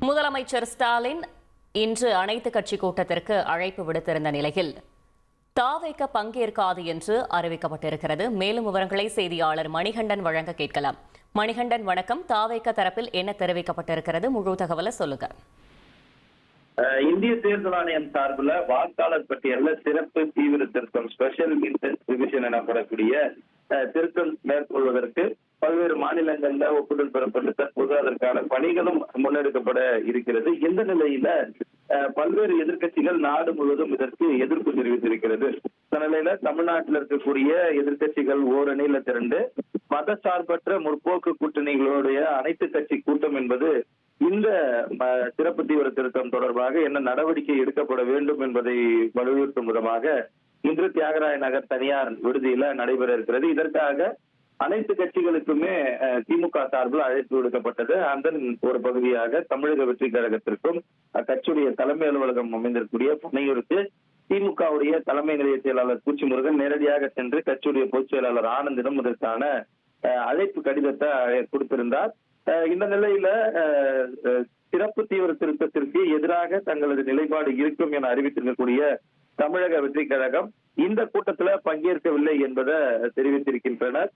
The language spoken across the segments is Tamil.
முதலமைச்சர் ஸ்டாலின் இன்று அனைத்து கட்சி கூட்டத்திற்கு அழைப்பு விடுத்திருந்த நிலையில் தாவேக பங்கேற்காது என்று அறிவிக்கப்பட்டிருக்கிறது. மேலும் விவரங்களை செய்தியாளர் மணிகண்டன் வழங்க கேட்கலாம். மணிகண்டன், வணக்கம். தாவேக தரப்பில் என்ன தெரிவிக்கப்பட்டிருக்கிறது? முழு தகவலை சொல்லுங்க. இந்திய தேர்தல் ஆணையம் சார்பில் வாக்காளர் பட்டியலில் சிறப்பு தீவிர திருத்தம், ஸ்பெஷல் இன்டென்ட் ரிவிஷன் எனப்படக்கூடிய திருத்தம் மேற்கொள்வதற்கு பல்வேறு மாநிலங்கள்ல ஒப்புதல் பெறப்பட்டு தற்போது அதற்கான பணிகளும் முன்னெடுக்கப்பட இருக்கிறது. இந்த நிலையில பல்வேறு எதிர்கட்சிகள் நாடு முழுவதும் இதற்கு எதிர்ப்பு தெரிவித்திருக்கிறது. இந்த நிலையில தமிழ்நாட்டில் இருக்கக்கூடிய எதிர்கட்சிகள் ஓரணியில திரண்டு மத சார்பற்ற முற்போக்கு கூட்டணிகளுடைய அனைத்து கட்சி கூட்டம் என்பது இந்த சிறப்பு தீவிர திருத்தம் தொடர்பாக என்ன நடவடிக்கை எடுக்கப்பட வேண்டும் என்பதை வலியுறுத்தும் விதமாக இன்று தியாகராய நகர் தனியார் விடுதியில நடைபெற இருக்கிறது. இதற்காக அனைத்து கட்சிகளுக்குமே திமுக சார்பில் அழைப்பு விடுக்கப்பட்டது. அதன் ஒரு பகுதியாக தமிழக வெற்றி கழகத்திற்கும் அக்கட்சியுடைய தலைமை அலுவலகம் அமைந்திருக்கக்கூடிய புனையூருக்கு திமுகவுடைய தலைமை நிலைய செயலாளர் பூச்சி முருகன் நேரடியாக சென்று கட்சியுடைய பொதுச் செயலாளர் ஆனந்திடம் இதற்கான அழைப்பு கடிதத்தை கொடுத்திருந்தார். இந்த நிலையில சிறப்பு தீவிர திருத்தத்திற்கு எதிராக தங்களது நிலைப்பாடு இருக்கும் என அறிவித்திருக்கக்கூடிய தமிழக வெற்றி கழகம் இந்த கூட்டத்துல பங்கேற்கவில்லை என்பதை தெரிவித்திருக்கின்றனர்.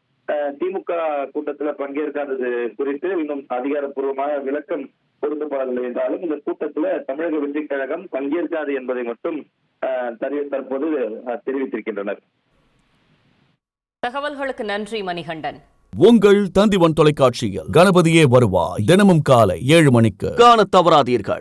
திமுக கூட்டத்துல பங்கேற்காதது குறித்து இன்னும் அதிகாரப்பூர்வமாக விளக்கம் கொடுக்கப்படவில்லை என்றாலும் இந்த கூட்டத்துல தமிழக வெற்றி கழகம் பங்கேற்காது என்பதை மட்டும் தற்போது தெரிவித்திருக்கின்றனர். தகவல்களுக்கு நன்றி மணிகண்டன். உங்கள் தந்திவன் தொலைக்காட்சியில் கணபதியே வருவாய் தினமும் காலை 7 மணிக்கு காணத் தவறாதீர்கள்.